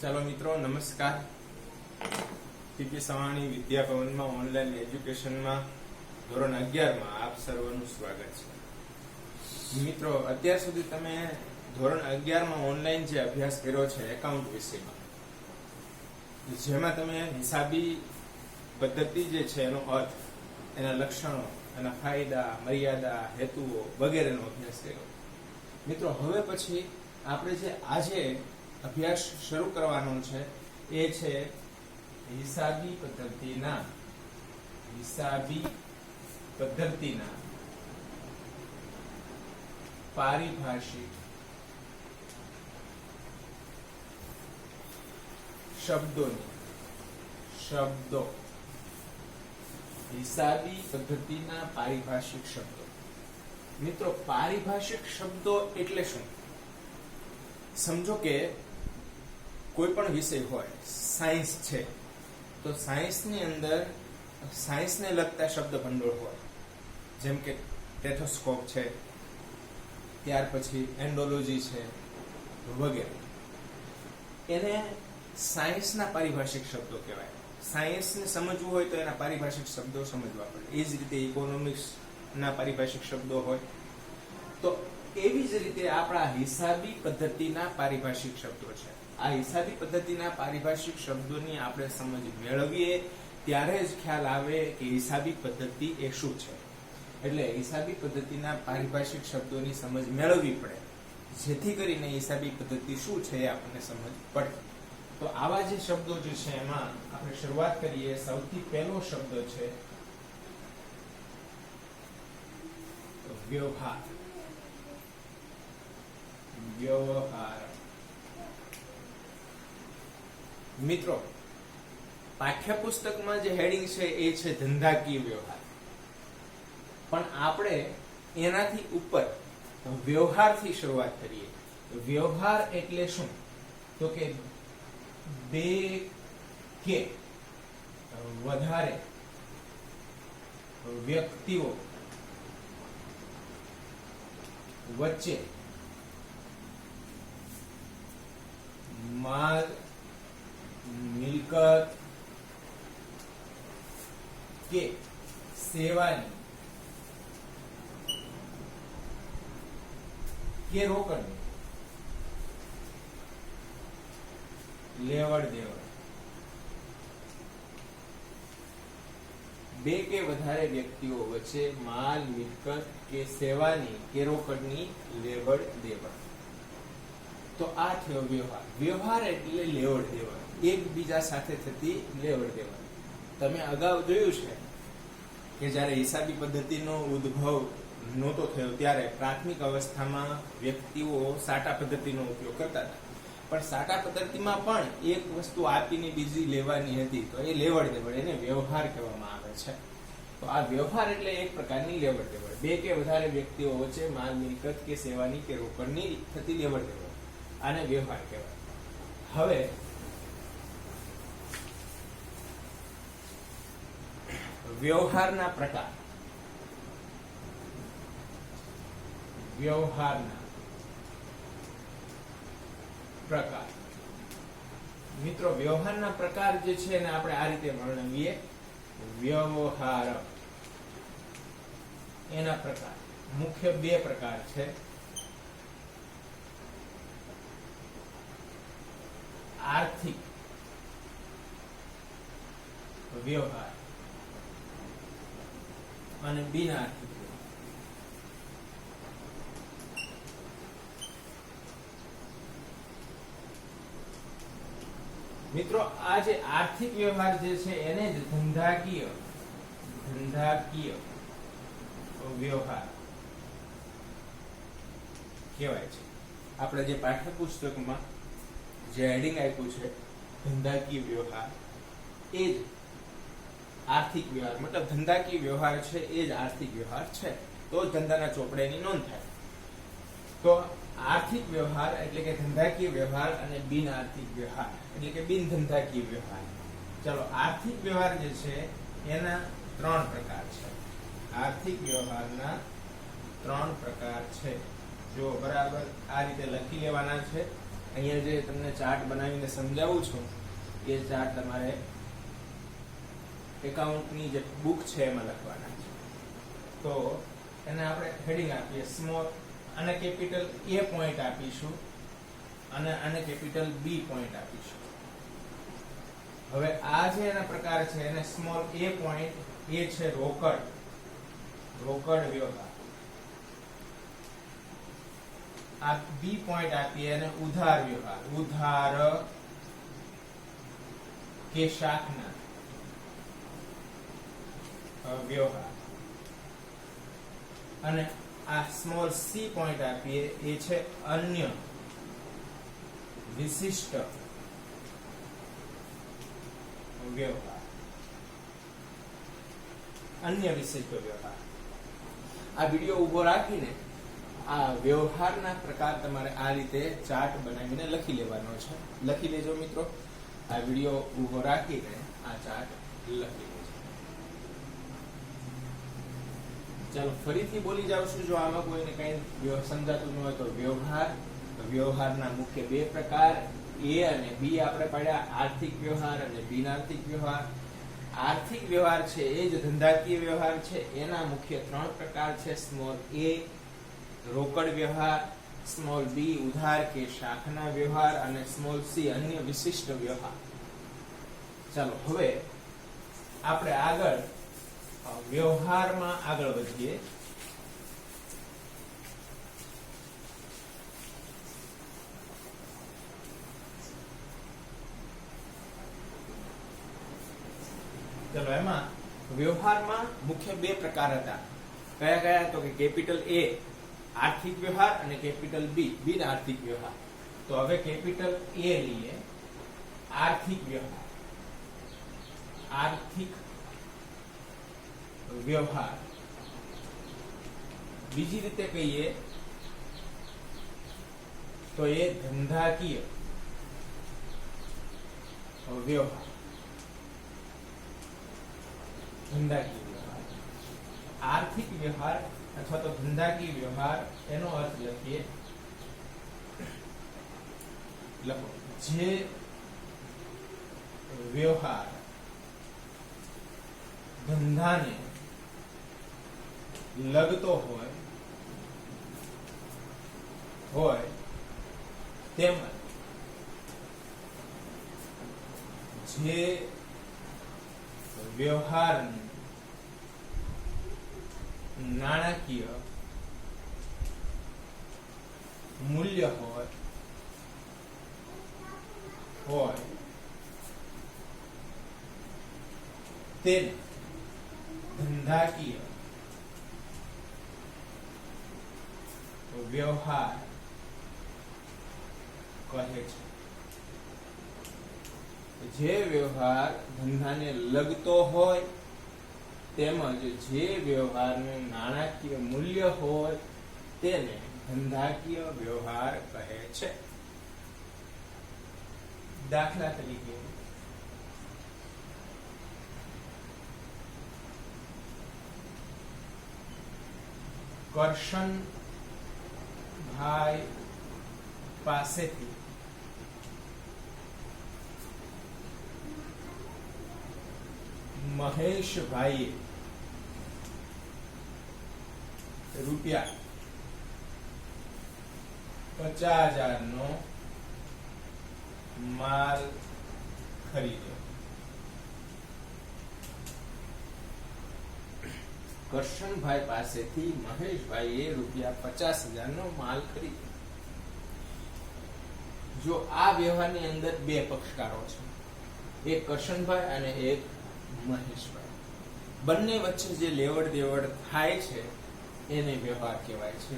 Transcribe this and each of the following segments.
ચાલો મિત્રો, નમસ્કાર. પીપી સવાણી વિદ્યાભવનમાં ઓનલાઈન એજ્યુકેશનમાં ધોરણ 11માં આપ સર્વનું સ્વાગત છે. મિત્રો, અત્યાર સુધી તમે ધોરણ 11માં ઓનલાઈન જે અભ્યાસ કર્યો છે એકાઉન્ટ વિષયમાં, જેમાં તમે હિસાબી પદ્ધતિ જે છે એનો અર્થ, એના લક્ષણો, એના ફાયદા, મર્યાદા, હેતુઓ વગેરેનો અભ્યાસ કર્યો. મિત્રો, હવે પછી આપણે જે આજે અભ્યાસ શરૂ કરવાનો છે એ છે હિસાબી પદ્ધતિના પારિભાષિક શબ્દો. હિસાબી પદ્ધતિના પારિભાષિક શબ્દો. મિત્રો, પારિભાષિક શબ્દો એટલે શું? સમજો કે કોઈ પણ વિષય હોય, સાયન્સ છે, તો સાયન્સની અંદર સાયન્સને લગતા શબ્દ ભંડોળ હોય, જેમ કે ટેથોસ્કોપ છે, ત્યાર પછી એન્ડોલોજી છે વગેરે. એને સાયન્સના પારિભાષિક શબ્દો કહેવાય. સાયન્સને સમજવું હોય તો એના પારિભાષિક શબ્દો સમજવા પડે. એ જ રીતે ઇકોનોમિક્સના પારિભાષિક શબ્દો હોય. તો એવી જ રીતે આપણા હિસાબી પદ્ધતિના પારિભાષિક શબ્દો છે. આ હિસાબી પદ્ધતિના પારિભાષિક શબ્દોની આપણે સમજ મેળવીએ ત્યારે જ ખ્યાલ આવે કે હિસાબી પદ્ધતિ એ શું છે. એટલે હિસાબી પદ્ધતિના પારિભાષિક શબ્દોની સમજ મેળવવી પડે, જેથી કરીને હિસાબી પદ્ધતિ શું છે એ આપણને સમજ પડે. તો આવા જે શબ્દો જે છે એમાં આપણે શરૂઆત કરીએ. સૌથી પહેલો શબ્દ છે વ્યવહાર. મિત્રો, પાઠ્યપુસ્તકમાં જે હેડિંગ છે એ છે ધંધાકીય વ્યવહાર, પણ આપણે એનાથી ઉપર વ્યવહારથી શરૂઆત કરીએ. વ્યવહાર એટલે શું? તો કે બે કે વધારે વ્યક્તિઓ વચ્ચે માલ, મિલકત કે સેવાની કે રોકડની લેવડ દેવડ. બે કે વધારે વ્યક્તિઓ વચ્ચે માલ, મિલકત કે સેવાની કે રોકડની લેવડ દેવડ. તો આ થયો વ્યવહાર. વ્યવહાર એટલે લેવડ દેવડ, એકબીજા સાથે થતી લેવડ દેવડ. તમે અગાઉ જોયું છે કે જ્યારે હિસાબી પદ્ધતિનો ઉદ્ભવ નહોતો થયો ત્યારે પ્રાથમિક અવસ્થામાં વ્યક્તિઓ સાટા પદ્ધતિનો ઉપયોગ કરતા હતા, પણ સાટા પદ્ધતિમાં પણ એક વસ્તુ આપીને બીજી લેવાની હતી, તો એ લેવડ દેવડ, એને વ્યવહાર કહેવામાં આવે છે. તો આ વ્યવહાર એટલે એક પ્રકારની લેવડ દેવડ. બે કે વધારે વ્યક્તિઓ વચ્ચે માલ, મિલકત કે સેવાની કે રોકડની થતી લેવડ દેવડ, આને વ્યવહાર કહેવાય. હવે વ્યવહારના પ્રકાર. મિત્રો, વ્યવહારના પ્રકાર જે છે એને આપણે આ રીતે વર્ણવીએ. વ્યવહાર એના પ્રકાર મુખ્ય બે પ્રકાર છે. આર્થિક વ્યવહાર અને બિન આર્થિક વ્યવહાર. મિત્રો, આ જે આર્થિક વ્યવહાર જે છે એને જ ધંધાકીય વ્યવહાર કહેવાય છે. આપણે જે પાઠ્યપુસ્તકમાં જે હેડિંગ આપ્યું છે ધંધાકીય વ્યવહાર, એ જ આર્થિક વ્યવહાર, મતલબ ધંધાકીય વ્યવહાર છે એ જ આર્થિક વ્યવહાર છે. તો જ ધંધાના ચોપડેની નોંધ થાય. તો આર્થિક વ્યવહાર એટલે કે ધંધાકીય વ્યવહાર અને બિન આર્થિક વ્યવહાર એટલે કે બિન ધંધાકીય વ્યવહાર. ચલો, આર્થિક વ્યવહાર જે છે એના ત્રણ પ્રકાર છે. આર્થિક વ્યવહારના ત્રણ પ્રકાર છે. જો બરાબર આ રીતે લખી લેવાના છે. અહીંયા જે તમને ચાર્ટ બનાવીને સમજાવું છું એ ચાર્ટ તમારે એકાઉન્ટની જે બુક છે એમાં લખવાના છે. તો એને આપણે હેડિંગ આપીએ સ્મોલ, અને કેપિટલ A પોઈન્ટ આપીશું અને આને કેપિટલ B પોઈન્ટ આપીશું. હવે આ જે એના પ્રકાર છે એને સ્મોલ A પોઈન્ટ, એ છે રોકડ વ્યવહાર. આ B પોઈન્ટ આપીએ અને ઉધાર વ્યવહાર, ઉધાર કે શાખના વ્યવહાર. અને આ સ્મોલ C પોઈન્ટ આપીએ એ છે અન્ય વિશિષ્ટ વ્યવહાર. અન્ય વિશિષ્ટ વ્યવહાર. આ વિડિયો ઉભો રાખીને આ વ્યવહારના પ્રકાર તમારે આ રીતે ચાર્ટ બનાવીને લખી લેવાનો છે. લખી લેજો મિત્રો. આ વિડિયો ઉભો રાખીને આ ચાર્ટ લખી લેજો. ચાલો ફરીથી બોલી જાઉં છું. જો આમાં કોઈને કઈ સમજાતું ન હોય તો વ્યવહારના મુખ્ય બે પ્રકાર A અને B આપણે પાડ્યા, આર્થિક વ્યવહાર અને બિનઆર્થિક વ્યવહાર. આર્થિક વ્યવહાર છે એ જ ધંધાકીય વ્યવહાર છે. એના મુખ્ય ત્રણ પ્રકાર છે. સ્મોલ A રોકડ વ્યવહાર, સ્મોલ B ઉધાર કે શાખના વ્યવહાર અને સ્મોલ C અન્ય વિશિષ્ટ વ્યવહાર. ચાલો હવે આપણે આગળ વ્યવહારમાં આગળ વધીએ. ચલો એમાં વ્યવહારમાં મુખ્ય બે પ્રકાર હતા. કયા કયા? તો કે કેપિટલ A આર્થિક વ્યવહાર અને કેપિટલ B બિન આર્થિક વ્યવહાર. તો હવે કેપિટલ A લઈએ, આર્થિક વ્યવહાર. આર્થિક વ્યવહાર બીજી રીતે કહીએ તો એ ધંધાકીય વ્યવહાર. ધંધાકીય વ્યવહાર, આર્થિક વ્યવહાર અથવા તો ધંધાકીય વ્યવહાર, એનો અર્થ લખીએ, લખો જે વ્યવહાર ધંધાને લગતો હોય તેમજ જે વ્યવહારનું નાણાકીય મૂલ્ય હોય તેને ધંધાકીય વ્યવહાર કહે છે. જે વ્યવહાર ધંધાને લગતો હોય તેમજ જે વ્યવહારનું નાણાકીય મૂલ્ય હોય તેને ધંધાકીય વ્યવહાર કહે છે. દાખલા તરીકે કરશનભાઈ પાસેથી મહેશભાઈએ રૂપિયા 50,000 નો માલ ખરીદ્યો. કરશનભાઈ પાસેથી મહેશભાઈએ રૂપિયા 50,000 નો માલ ખરીદ્યો. જો આ વ્યવહારની અંદર બે પક્ષકારો છે, એક કરશનભાઈ અને એક મહેશભાઈ. બંને વચ્ચે જે લેવડ દેવડ થાય છે એને વ્યવહાર કહેવાય છે.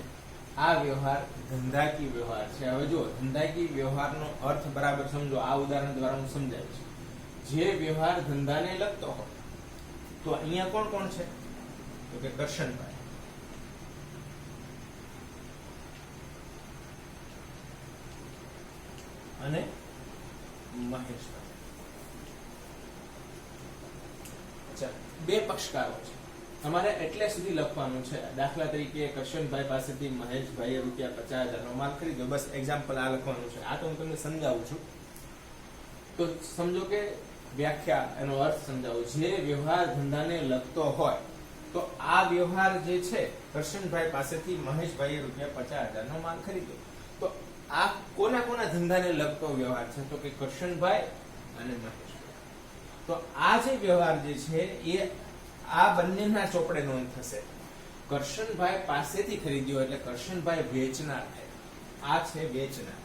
આ વ્યવહાર ધંધાકીય વ્યવહાર છે. હવે જો ધંધાકીય વ્યવહારનો અર્થ બરાબર સમજો. આ ઉદાહરણ દ્વારા હું સમજાવીશ. જે વ્યવહાર ધંધાને લગતો હોય તો અહીંયા કોણ કોણ છે? તો કે કરશનભાઈ અને મહેશભાઈ. બે પક્ષકારો છે. તમારે એટલે સુધી લખવાનું છે. દાખલા તરીકે કરશનભાઈ પાસેથી મહેશભાઈએ ₹50,000 નો માલ ખરીદ્યો. બસ એક્ઝામ્પલ આ લખવાનું છે. આ તો હું તમને સમજાવું છું. તો સમજો કે વ્યાખ્યા, એનો અર્થ સમજાવું. જે વ્યવહાર ધંધાને લગતો હોય તો આ વ્યવહાર જે છે, કરશનભાઈ પાસેથી મહેશભાઈએ ₹50,000 નો માલ ખરીદ્યો. તો આ કોના કોના ધંધાને લગતો વ્યવહાર છે? તો કે કરશનભાઈ અને મહેશભાઈ. તો આ જે વ્યવહાર જે છે એ આ બંનેના ચોપડે નોંધ થશે. કરશનભાઈ પાસેથી ખરીદ્યો એટલે કરશનભાઈ વેચનાર થાય. આ છે વેચનાર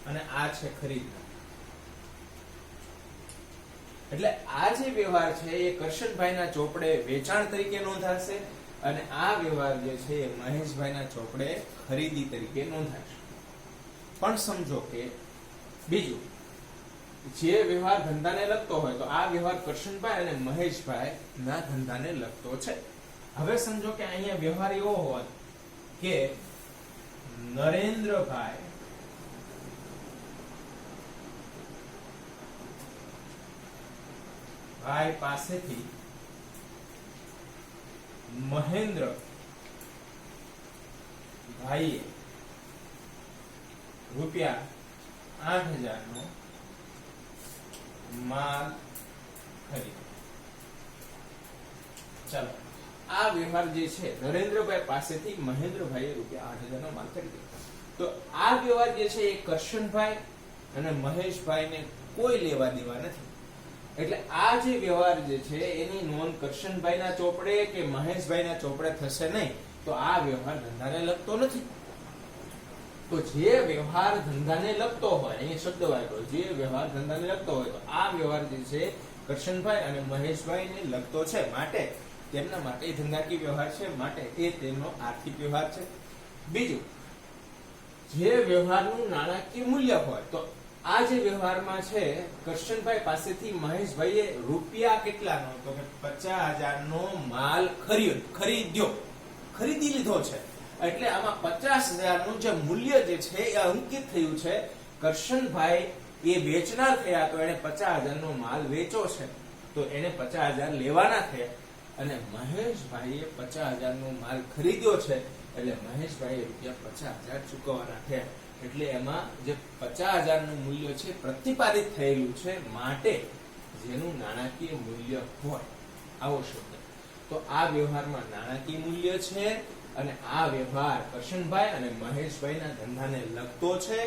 અને આ છે ખરીદનાર. એટલે આ જે વ્યવહાર છે એ કરશનભાઈના ચોપડે વેચાણ તરીકે નોંધાશે અને આ વ્યવહાર જે છે એ મહેશભાઈના ચોપડે ખરીદી તરીકે નોંધાશે. પણ સમજો કે બીજું, જે વ્યવહાર ધંધાને લગતો હોય તો આ વ્યવહાર કરશનભાઈ અને મહેશભાઈ ના ધંધાને લગતો છે. હવે સમજો કે અહીંયા વ્યવહાર એવો હોત કે નરેન્દ્રભાઈ પાસેથી મહેન્દ્ર ભાઈએ ₹8,000 નો માલ ખરીદ્યો. ચાલો, આ વ્યવહાર જે છે નરેન્દ્રભાઈ પાસેથી મહેન્દ્રભાઈએ ₹8,000 નો માલ ખરીદ્યો. તો આ વ્યવહાર જે છે એ કરશનભાઈ અને મહેશભાઈને કોઈ લેવા દેવા નથી. એટલે આ જે વ્યવહાર જે છે એની નોંધ કરશનભાઈના ચોપડે કે મહેશભાઈના ચોપડે થશે નહીં. તો આ વ્યવહાર ધંધાને લગતો નથી. તો જે વ્યવહાર ધંધાને લગતો હોય, અહીંયા શબ્દ વાપર્યો, જે વ્યવહાર ધંધાને લગતો હોય તો આ વ્યવહાર જે છે કરશનભાઈ અને મહેશભાઈને લગતો છે. માટે તેમના માટે ધંધાકીય વ્યવહાર છે. માટે એ તેમનો આર્થિક વ્યવહાર છે. બીજું, જે વ્યવહારનું નાણાકીય મૂલ્ય હોય તો આ જે વ્યવહારમાં છે કરશનભાઈ પાસેથી મહેશભાઈએ રૂપિયા કેટલાનો? તો કે 50,000 નો માલ ખરીદી લીધો છે. એટલે આમાં 50,000 નું જે મૂલ્ય જે છે એ અંકિત થયું છે. કરશનભાઈ એ વેચનાર થયા તો એને 50,000 નો માલ વેચો છે તો એને 50,000 લેવાના થયા. અને મહેશભાઈએ 50,000 નો માલ ખરીદ્યો છે એટલે મહેશભાઈએ ₹50,000 ચૂકવવાના થયા. એટલે એમાં જે 50,000 નું મૂલ્ય છે પ્રતિપાદિત થયેલું છે. માટે જેનું નાણાકીય મૂલ્ય હોય, આવો શબ્દ. તો આ વ્યવહારમાં નાણાકીય મૂલ્ય છે અને આ વ્યવહાર કરશનભાઈ અને મહેશભાઈના ધંધાને લગતો છે.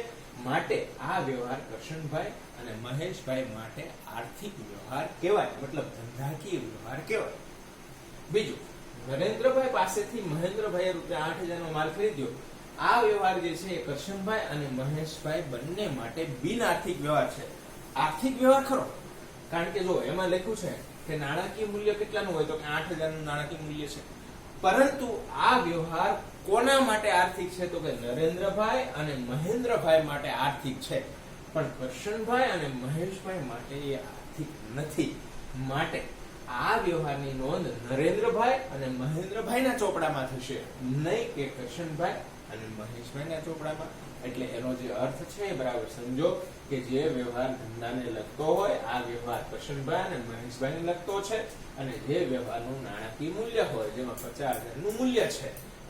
માટે આ વ્યવહાર કરશનભાઈ અને મહેશભાઈ માટે આર્થિક વ્યવહાર કહેવાય, મતલબ ધંધાકીય વ્યવહાર કહેવાય. બીજું, નરેન્દ્રભાઈ પાસેથી મહેન્દ્રભાઈએ ₹8,000 નો માલ ખરીદ્યો. આ વ્યવહાર જે છે કરશનભાઈ અને મહેશભાઈ બંને માટે બિન આર્થિક વ્યવહાર છે. આર્થિક વ્યવહાર ખરો, કારણ કે જો એમાં લખ્યું છે કે નાણાકીય મૂલ્ય કેટલાનું હોય તો કે 8,000 નું નાણાકીય મૂલ્ય છે. પરંતુ આ વ્યવહાર કોના માટે આર્થિક છે? તો કે નરેન્દ્રભાઈ અને મહેન્દ્રભાઈ માટે આર્થિક છે. પણ કરશનભાઈ અને મહેશભાઈ માટે એ આર્થિક નથી. માટે આ વ્યવહારની નોંધ નરેન્દ્રભાઈ અને મહેન્દ્રભાઈના ચોપડામાં થશે, નહીં કે કરશનભાઈ અને મહેશભાઈના ચોપડામાં. એટલે એનો જે અર્થ છે એ બરાબર સમજો કે જે વ્યવહાર ધંધાને લગતો હોય આ વ્યવહાર કરશનભાઈ અને મહેશભાઈને લગતો છે. અને જે વ્યવહારનું નાણાકીય મૂલ્ય હોય, જેમાં 50,000 નું મૂલ્ય છે,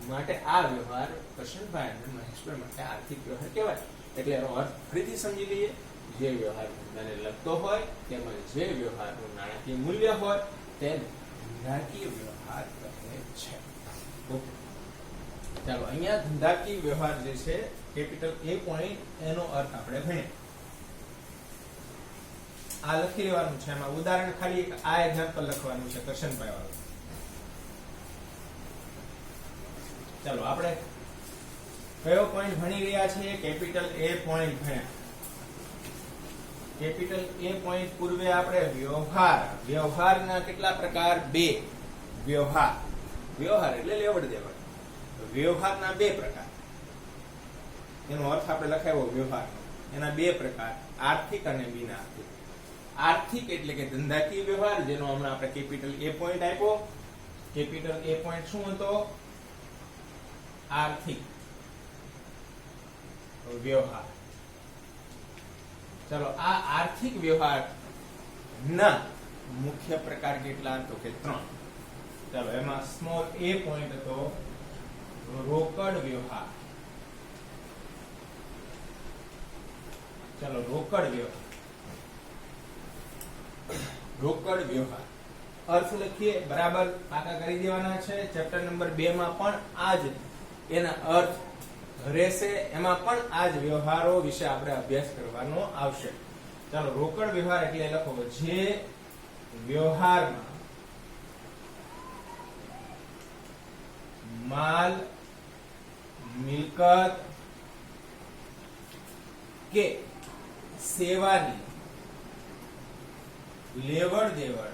માટે આ વ્યવહાર કરશનભાઈ અને મહેશભાઈ માટે આર્થિક વ્યવહાર કહેવાય. એટલે એનો અર્થ ફરીથી સમજી લઈએ. જે વ્યવહાર ધંધાને લગતો હોય તેમાં જે વ્યવહારનું નાણાકીય મૂલ્ય હોય તેને ધંધાકીય વ્યવહાર કહે છે. ઓકે, ચાલો અહીંયા ધંધાકીય વ્યવહાર જે છે કેપિટલ A પોઈન્ટ, એનો અર્થ આપણે ભણીએ. આ લખી લેવાનું છે. એમાં ઉદાહરણ ખાલી આ એક્ઝામ્પલ લખવાનું છે કરશનભાઈ વાળું. ચાલો આપણે કયો પોઈન્ટ ભણી રહ્યા છીએ? કેપિટલ A પોઈન્ટ ભણ્યા. કેપિટલ A પોઈન્ટ પૂર્વે આપણે વ્યવહારના કેટલા પ્રકાર? 2. વ્યવહાર એટલે લેવડ દેવડ. વ્યવહારના 2 પ્રકાર. એનો અર્થ આપણે લખાવ્યો વ્યવહારનો. એના 2 પ્રકાર, આર્થિક અને બિન આર્થિક. આર્થિક એટલે કે ધંધાકીય વ્યવહાર, જેનો હમણાં આપણે કેપિટલ A પોઈન્ટ આપ્યો. કેપિટલ A પોઈન્ટ શું હતો? આર્થિક વ્યવહાર. ચલો, આ આર્થિક વ્યવહાર ના મુખ્ય પ્રકાર કેટલા? તો કે 3. ચાલો એમાં સ્મોલ a પોઈન્ટ હતો રોકડ વ્યવહાર. ચાલો રોકડ વ્યવહાર અર્થ લખીએ, બરાબર પાકા કરી દેવાના છે. ચેપ્ટર નંબર 2 માં પણ આ જ એના અર્થ રહેશે, એમાં પણ આ જ વ્યવહારો વિશે આપણે અભ્યાસ કરવાનો આવશે. ચાલો રોકડ વ્યવહાર એટલે લખો જે વ્યવહારમાં માલ, મિલકત કે સેવાની લેવડ દેવડ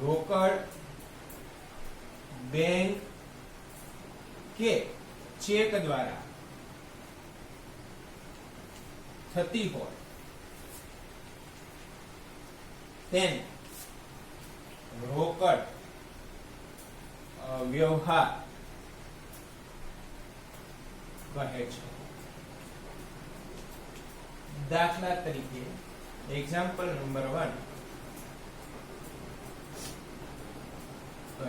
રોકડ, બેંક કે ચેક દ્વારા થતી હોય તેને રોકડ વ્યવહાર કહે છે. દાખલા તરીકે એક્ઝામ્પલ નંબર 1,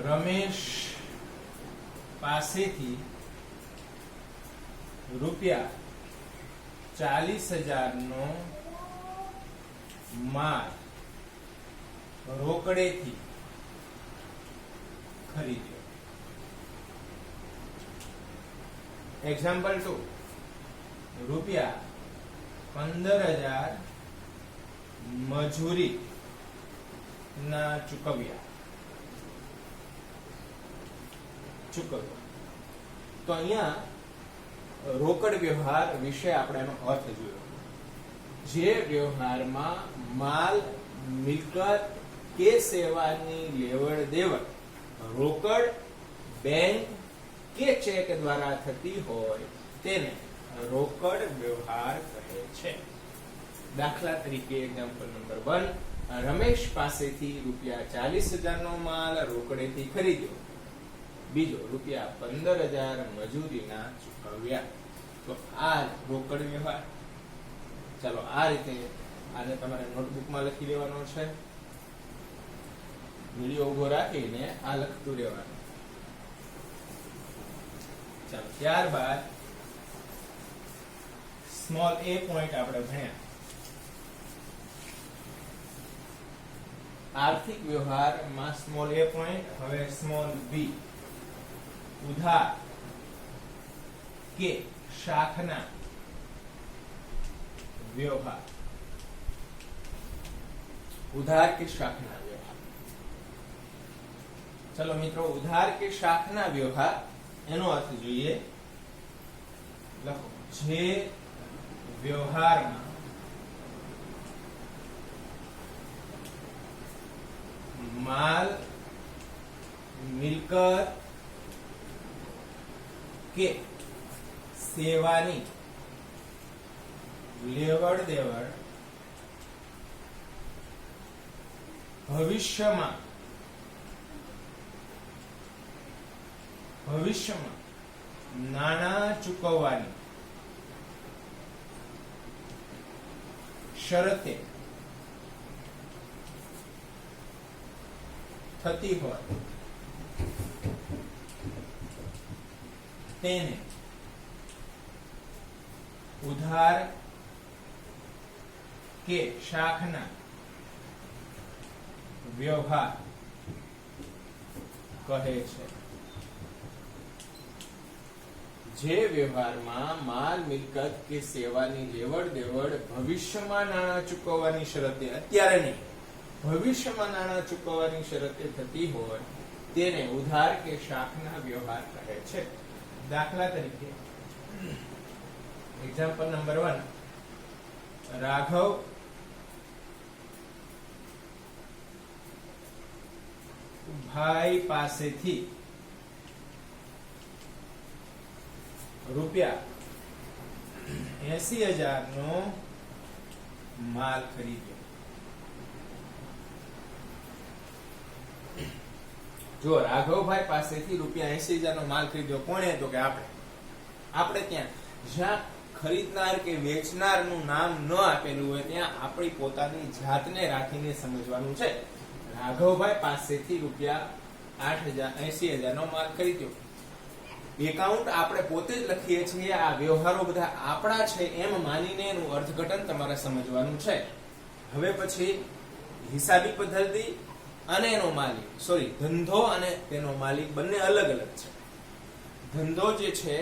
રમેશ પાસેથી રૂપિયા 40,000 નો માલ રોકડેથી ખરીદ્યો. એક્ઝામ્પલ 2, રૂપિયા 15,000 મજૂરી ના ચૂકવ્યા. તો અહીંયા રોકડ વ્યવહાર વિશે આપણે એનો અર્થ જોયો. જે વ્યવહારમાં માલ, મિલકત કે સેવાની લેવડ દેવડ રોકડ, બેંક કે ચેક દ્વારા થતી હોય તેને રોકડ વ્યવહાર કહે છે. દાખલા તરીકે એક્ઝામ્પલ નંબર 1, રમેશ પાસેથી રૂપિયા 40,000 નો માલ રોકડેથી ખરીદ્યો. બીજો, રૂપિયા 15,000 મજૂરીના ચૂકવ્યા. તો આ રોકડ વ્યવહાર. ચાલો આ રીતે આને તમારે નોટબુકમાં લખી લેવાનો છે. વિડિયો ઉભો રાખીને આ લખતું રહેવાનું. ચાલો ત્યારબાદ સ્મોલ a પોઈન્ટ આપણે ભણ્યા. આર્થિક વ્યવહારમાં સ્મોલ a પોઈન્ટ. હવે સ્મોલ b, ઉધાર કે શાખના વ્યવહાર. ઉધાર કે શાખના વ્યવહાર. ચલો મિત્રો, ઉધાર કે શાખના વ્યવહાર એનો અર્થ જોઈએ. લખો જે વ્યવહારમાં માલ, મિલકત કે સેવાની લેવડ દેવડ ભવિષ્યમાં નાણાં ચૂકવવાની શરતે થતી હોય તેને ઉધાર કે શાખના વ્યવહાર કહે છે. જે વ્યવહારમાં માલ, મિલકત કે સેવાની લેવડ દેવડ ભવિષ્યમાં નાણાં ચૂકવવાની શરતે, અત્યારે નહીં, ભવિષ્યમાં નાણાં ચૂકવવાની શરતે થતી હોય તેને ઉધાર કે શાખના વ્યવહાર કહે છે. દાખલા તરીકે એક્ઝામ્પલ નંબર 1, રાઘવ ભાઈ પાસેથી રૂપિયા 80,000 નો માલ ખરીદ્યો. જો રાઘવભાઈ પાસેથી રૂપિયા 80,000 નો માલ ખરીદ્યો. કોણે? તો કે આપણે ત્યાં જ્યાં ખરીદનાર કે વેચનારનું નામ ન આપેલું હોય ત્યાં આપણી પોતાની જાતને રાખીને સમજવાનું છે. રાઘવભાઈ પાસેથી રૂપિયા 80,000 નો માલ ખરીદ્યો. એકાઉન્ટ આપણે પોતે જ લખીએ છીએ. આ વ્યવહારો બધા આપણા છે એમ માનીને એનું અર્થઘટન તમારે સમજવાનું છે. હવે પછી હિસાબી પદ્ધતિ અને એનો માલિક, ધંધો અને તેનો માલિક બંને અલગ અલગ છે. ધંધો જે છે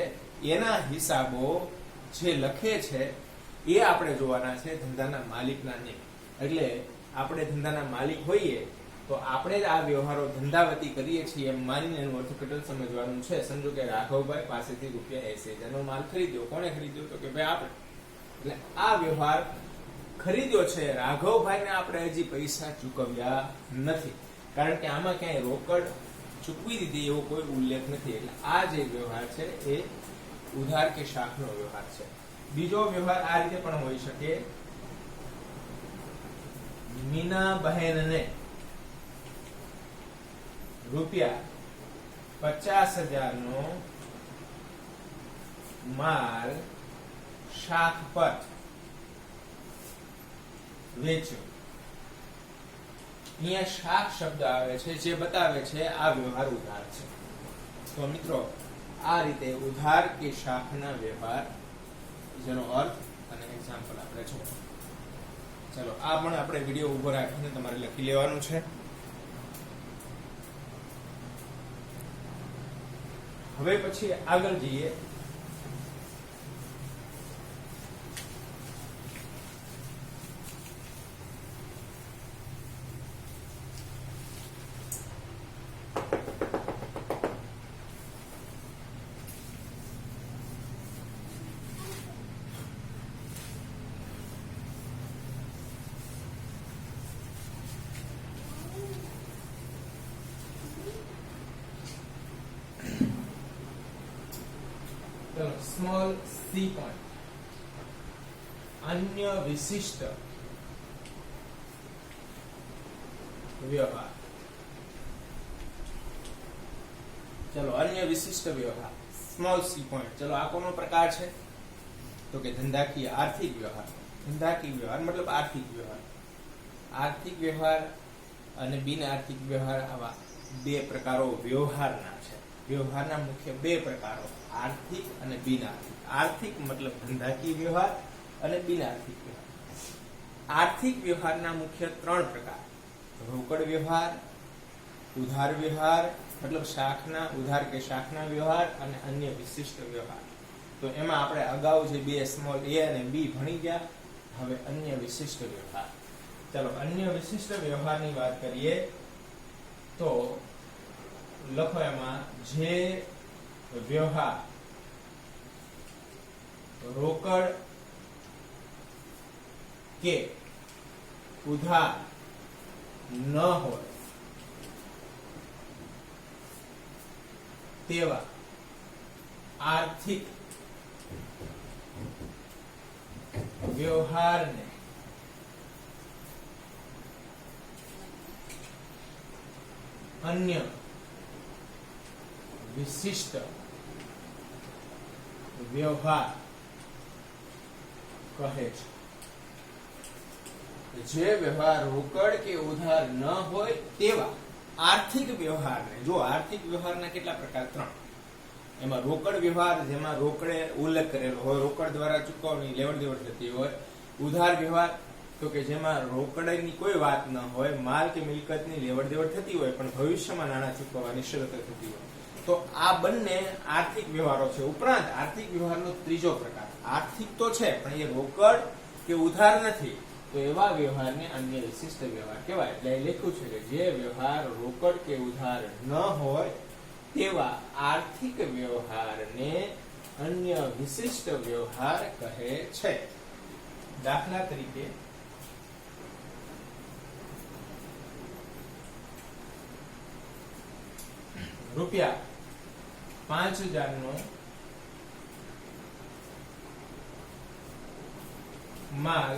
એના હિસાબો જે લખે છે એ આપણે જોવાના છે, ધંધાના માલિકના નહીં. એટલે આપણે ધંધાના માલિક હોઈએ તો આપણે જ આ વ્યવહારો ધંધાવતી કરીએ છીએ એમ માનીને એનું અર્થઘટન સમજવાનું છે. સમજો કે રાઘવભાઈ પાસેથી રૂપિયા 80,000 નો માલ ખરીદ્યો. કોણે ખરીદ્યો? તો કે ભાઈ આપણે. એટલે આ વ્યવહાર ખરીદ્યો છે રાઘવભાઈને આપણે હજી પૈસા ચૂકવ્યા નથી, કારણ કે આમાં ક્યાંય રોકડ ચૂકવી દીધી એવો કોઈ ઉલ્લેખ નથી. એટલે આ જે વ્યવહાર છે એ ઉધાર કે શાખનો વ્યવહાર છે. બીજો વ્યવહાર આ રીતે પણ હોઈ શકે. મીના બહેનને રૂપિયા 50,000 નો માલ શાખ પર વેચ્યો. અહીંયા શાખ શબ્દ આવે છે જે બતાવે છે આ વ્યવહાર ઉધાર છે. તો મિત્રો આ રીતે ઉધાર કે શાખના વ્યવહાર જેનો અર્થ અને એક્ઝામ્પલ આપણે જો. ચલો આ પણ આપણે વિડીયો ઉભો રાખીને તમારે લખી લેવાનું છે. હવે પછી આગળ જઈએ. સ્મોલ સી પોઈન્ટ, અન્ય વિશિષ્ટ વ્યવહાર. ચલો અન્ય વિશિષ્ટ વ્યવહાર, સ્મોલ સી પોઈન્ટ. ચલો આ કોનો પ્રકાર છે? તો કે ધંધાકીય આર્થિક વ્યવહાર. ધંધાકીય વ્યવહાર મતલબ આર્થિક વ્યવહાર. આર્થિક વ્યવહાર અને બિન આર્થિક વ્યવહાર આવા બે પ્રકારો વ્યવહારના છે. વ્યવહારના મુખ્ય બે પ્રકારો, આર્થિક અને બિન આર્થિક. આર્થિક મતલબ ધંધાકીય વ્યવહાર અને બિન આર્થિક વ્યવહાર. આર્થિક વ્યવહારના મુખ્ય 3 પ્રકાર: રોકડ વ્યવહાર, ઉધાર વ્યવહાર મતલબ શાખના ઉધાર કે શાખના વ્યવહાર, અને અન્ય વિશિષ્ટ વ્યવહાર. તો એમાં આપણે અગાઉ જે બે સ્મોલ a અને b ભણી ગયા. હવે અન્ય વિશિષ્ટ વ્યવહાર. ચલો અન્ય વિશિષ્ટ વ્યવહારની વાત કરીએ તો લખો એમાં જે વ્યવહાર રોકડ કે ઉધાર ન હોય તેવા આર્થિક વ્યવહારને અન્ય વિશિષ્ટ વ્યવહાર કહે છે. જે વ્યવહાર રોકડ કે ઉધાર ન હોય તેવા આર્થિક વ્યવહારને, જો આર્થિક વ્યવહારના કેટલા પ્રકાર? 3. એમાં રોકડ વ્યવહાર જેમાં રોકડે ઉલ્લેખ કરેલો હોય, રોકડ દ્વારા ચૂકવણી લેવડ દેવડ થતી હોય. ઉધાર વ્યવહાર તો કે જેમાં રોકડની કોઈ વાત ન હોય, માલ કે મિલકતની લેવડ દેવડ થતી હોય પણ ભવિષ્યમાં નાણાં ચૂકવવાની શરત થતી હોય. તો આ બંને આર્થિક વ્યવહારો છે. ઉપરાંત આર્થિક વ્યવહારનો ત્રીજો પ્રકાર, આર્થિક તો છે પણ એ રોકડ કે ઉધાર નથી, તો એવા વ્યવહારને અન્ય વિશિષ્ટ વ્યવહાર કહેવાય. એટલે લખ્યું છે કે જે વ્યવહાર રોકડ કે ઉધાર ન હોય તેવા આર્થિક વ્યવહારને અન્ય વિશિષ્ટ વ્યવહાર કહે છે. દાખલા તરીકે રૂપિયા 5,000 નો માલ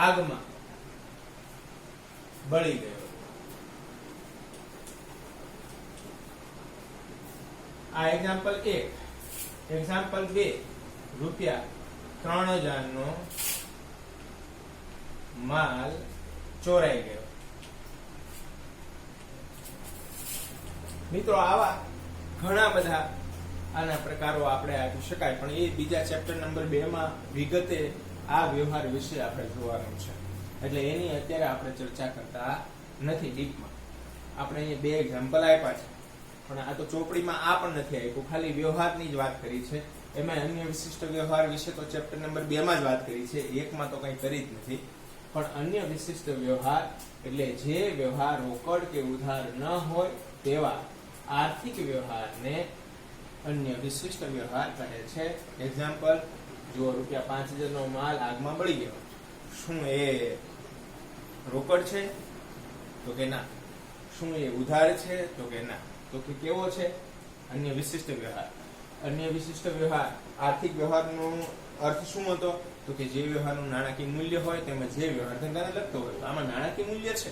આગમાં બળી ગયો. આ એક્ઝામ્પલ 1. એક્ઝામ્પલ 2, ₹3000 નો માલ ચોરાઈ ગયો. મિત્રો આવા ઘણા બધા આના પ્રકારો આપણે આપી શકાય, પણ એ બીજા ચેપ્ટર નંબર 2 માં વિગતે આ વ્યવહાર વિશે આપણે જોવાનું છે, એટલે એની અત્યારે આપણે ચર્ચા કરતા નથી ડીપમાં. આપણે અહીંયા 2 એક્ઝામ્પલ આપ્યા છે, પણ આ તો ચોપડીમાં આ પણ નથી આપ્યું, ખાલી વ્યવહારની જ વાત કરી છે. એમાં અન્ય વિશિષ્ટ વ્યવહાર વિશે તો ચેપ્ટર નંબર 2 માં જ વાત કરી છે, 1 માં તો કંઈ કરી જ નથી. પણ અન્ય વિશિષ્ટ વ્યવહાર એટલે જે વ્યવહાર રોકડ કે ઉધાર ન હોય તેવા આર્થિક વ્યવહારને અન્ય વિશિષ્ટ વ્યવહાર કહે છે. એક્ઝામ્પલ જો ₹5000 નો માલ આગમાં બળી ગયો, શું એ રોકડ છે? તો કે ના. શું એ ઉધાર છે? તો કે ના. તો કે કેવો છે? અન્ય વિશિષ્ટ વ્યવહાર. અન્ય વિશિષ્ટ વ્યવહાર આર્થિક વ્યવહારનો અર્થ શું હતો? તો કે જે વ્યવહારનું નાણાકીય મૂલ્ય હોય તેમાં જે વ્યવહાર ધંધાને લગતો હોય. તો આમાં નાણાકીય મૂલ્ય છે,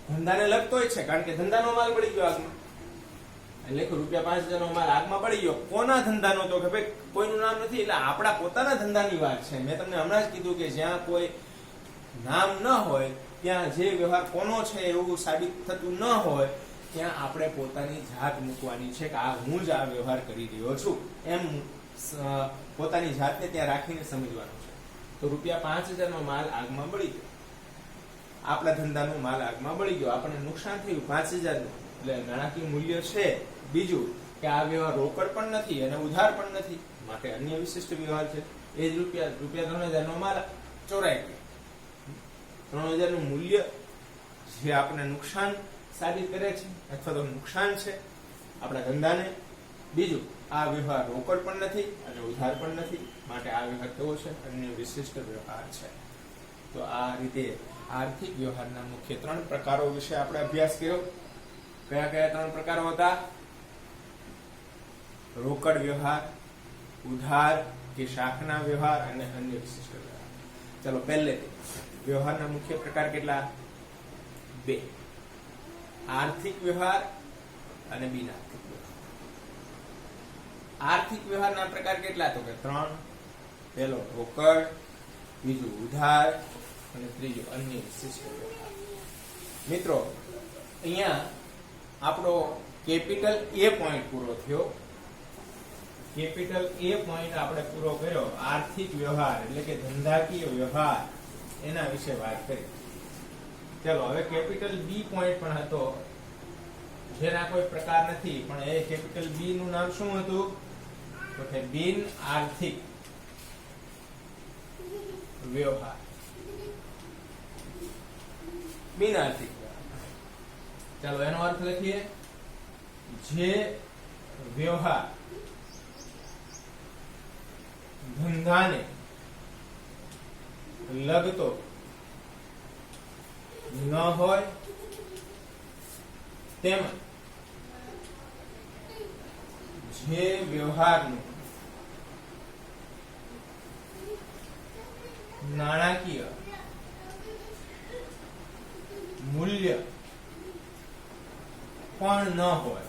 ધંધાને લગતો હોય છે, કારણ કે ધંધાનો માલ બળી ગયો આગમાં. એટલે કે ₹5000 નો માલ આગમાં બળી ગયો. કોના ધંધાનો? તો કે ભાઈ કોઈનું નામ નથી, એટલે આપણા પોતાના ધંધાની વાત છે. મેં તમને હમણાં જ કીધું કે જ્યાં કોઈ નામ ન હોય ત્યાં જે વ્યવહાર કોનો છે એવું સાબિત થતું ન હોય ત્યાં આપણે પોતાની જાત મૂકવાની છે કે આ હું જ આ વ્યવહાર કરી રહ્યો છું, એમ પોતાની જાતને ત્યાં રાખીને સમજવાનું છે. તો ₹5000 નો માલ આગમાં બળી ગયો, આપણા ધંધાનો માલ આગમાં બળી ગયો, આપણને નુકસાન થયું 5000 નું, એટલે નાણાકીય મૂલ્ય છે. બીજું કે આ વ્યવહાર રોકડ પણ નથી અને ઉધાર પણ નથી, માટે અન્ય વિશિષ્ટ વ્યવહાર છે. એ જ ₹3000 નો માલ ચોરાઈ ગયો. 3000 નું મૂલ્ય જે આપણે નુકસાન સાબિત કરે છે અથવા તો નુકસાન છે આપણા ધંધાને. બીજું આ વ્યવહાર રોકડ પણ નથી અને ઉધાર પણ નથી, માટે આ વ્યવહાર કેવો છે? અન્ય વિશિષ્ટ વ્યવહાર છે. તો આ રીતે આર્થિક વ્યવહારના મુખ્ય 3 પ્રકારો વિશે આપણે અભ્યાસ કર્યો. કયા કયા 3 પ્રકારો હતા? રોકડ વ્યવહાર, ઉધાર કે શાખના વ્યવહાર અને અન્ય વિશિષ્ટ વ્યવહાર. ચલો પહેલેથી વ્યવહારના મુખ્ય પ્રકાર કેટલા? 2. આર્થિક વ્યવહાર અને બિન આર્થિક વ્યવહાર. આર્થિક વ્યવહારના પ્રકાર કેટલા? તો કે 3. પહેલો રોકડ, બીજું ઉધાર અને ત્રીજું અન્ય વિશિષ્ટ વ્યવહાર. મિત્રો અહીંયા આપણો કેપિટલ A પોઈન્ટ પૂરો થયો. કેપિટલ A પોઈન્ટ આપણે પૂરો કર્યો. આર્થિક વ્યવહાર એટલે કે ધંધાકીય વ્યવહાર, એના વિશે વાત કરી. ચલો હવે કેપિટલ B પોઈન્ટ પણ હતો, જેના કોઈ પ્રકાર નથી, પણ એ કેપિટલ B નું નામ શું હતું? તો કે બિન આર્થિક વ્યવહાર. બિન આર્થિક વ્યવહાર. ચાલો એનો અર્થ લખીએ. જે વ્યવહાર ધંધાને લગતો ન હોય તેમજ જે વ્યવહારનું નાણાકીય મૂલ્ય પણ ન હોય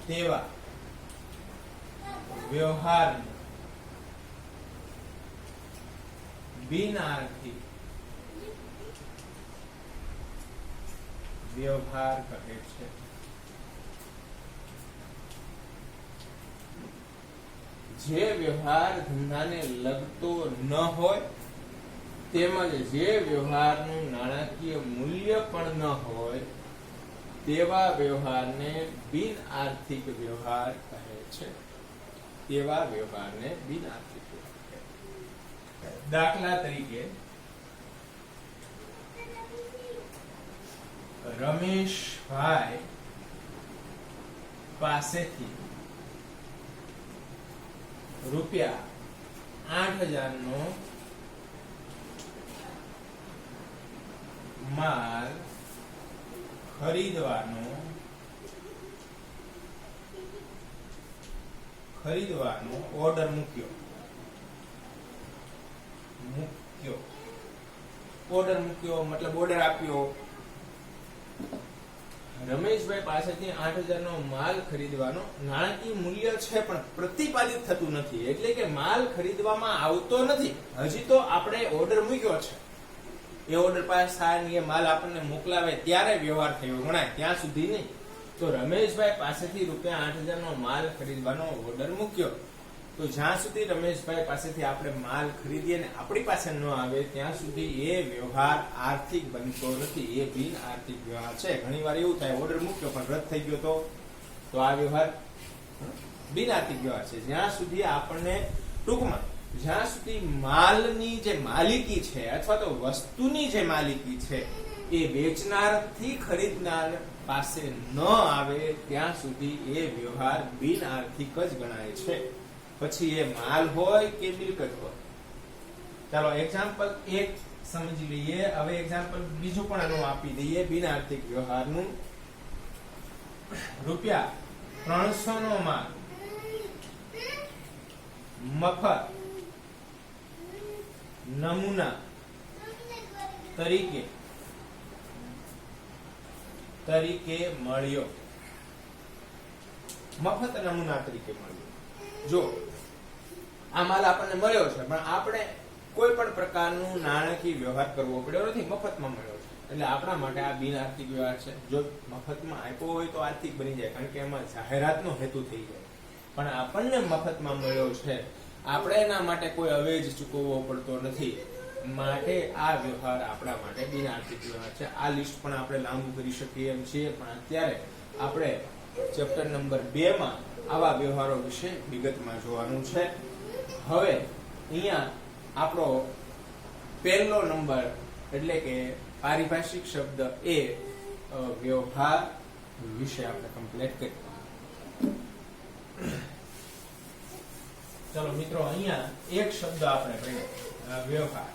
તેવા વ્યવહારને બિન આર્થિક વ્યવહાર કહે છે. જે વ્યવહાર ધંધાને લગતો ન હોય તેમજ જે વ્યવહારનું નાણાકીય મૂલ્ય પણ ન હોય તેવા વ્યવહારને બિન આર્થિક વ્યવહાર કહે છે. તેવા વ્યવહારને બિન આર્થિક વ્યવહાર કહે છે. દાખલા તરીકે રમેશભાઈ પાસેથી ₹8,000 નો માલ ખરીદવાનો ઓર્ડર મૂક્યો. ઓર્ડર મૂક્યો મતલબ ઓર્ડર આપ્યો. રમેશભાઈ પાસેથી 8,000 નો માલ ખરીદવાનો નાણાકીય મૂલ્ય છે પણ પ્રતિપાદિત થતું નથી, એટલે કે માલ ખરીદવામાં આવતો નથી. હજી તો આપણે ઓર્ડર મૂક્યો છે, એ ઓર્ડર પાસ થાય ને એ માલ આપણને મોકલાવે ત્યારે વ્યવહાર થયો ગણાય, ત્યાં સુધી નહીં. તો રમેશભાઈ પાસેથી ₹8,000 નો માલ ખરીદવાનો ઓર્ડર મૂક્યો, તો જ્યાં સુધી રમેશભાઈ પાસેથી આપણે માલ ખરીદીએ ને આપણી પાસે ન આવે ત્યાં સુધી એ વ્યવહાર આર્થિક બનતો નથી, એ બિન આર્થિક વ્યવહાર છે. ઘણીવાર એવું થાય, ઓર્ડર મૂક્યો પણ રદ થઈ ગયો તો આ વ્યવહાર બિન આર્થિક વ્યવહાર છે. જ્યાં સુધી આપણને ટૂંકમાં જ્યાં સુધી માલની જે માલિકી છે અથવા તો વસ્તુની જે માલિકી છે એ વેચનારથી ખરીદનાર પાસે ન આવે ત્યાં સુધી એ વ્યવહાર બિન આર્થિક જ ગણાય છે. પછી એ માલ હોય કે મિલકત હોય. ચાલો એક્ઝામ્પલ 1 સમજી લઈએ. હવે એક્ઝામ્પલ બીજું પણ આનું આપી દઈએ બિન આર્થિક વ્યવહારનું. ₹300 નો માલ મફત નમૂના તરીકે મળ્યો. મફત નમૂના તરીકે મળ્યો. જો આ માલ આપણને મળ્યો છે પણ આપણે કોઈ પણ પ્રકારનું નાણાકીય વ્યવહાર કરવો પડ્યો નથી, મફતમાં મળ્યો છે, એટલે આપણા માટે આ બિન આર્થિક વ્યવહાર છે. જો મફતમાં આપ્યો હોય તો આર્થિક બની જાય, કારણ કે એમાં જાહેરાતનો હેતુ થઈ જાય. પણ આપણને મફતમાં મળ્યો છે, આપણે એના માટે કોઈ અવેજ ચૂકવવો પડતો નથી, માટે આ વ્યવહાર આપણા માટે બિન આર્થિક વ્યવહાર છે. આ લિસ્ટ પણ આપણે લાંબુ કરી શકીએ એમ છીએ, પણ અત્યારે આપણે ચેપ્ટર નંબર 2 માં આવા વ્યવહારો વિશે વિગતમાં જોવાનું છે. હવે અહીંયા આપણો પહેલો નંબર એટલે કે પારિભાષિક શબ્દ એ વ્યવહાર વિશે આપણે કમ્પ્લીટ કરીએ. ચલો મિત્રો, અહીંયા એક શબ્દ આપણે ભણીએ, વ્યવહાર.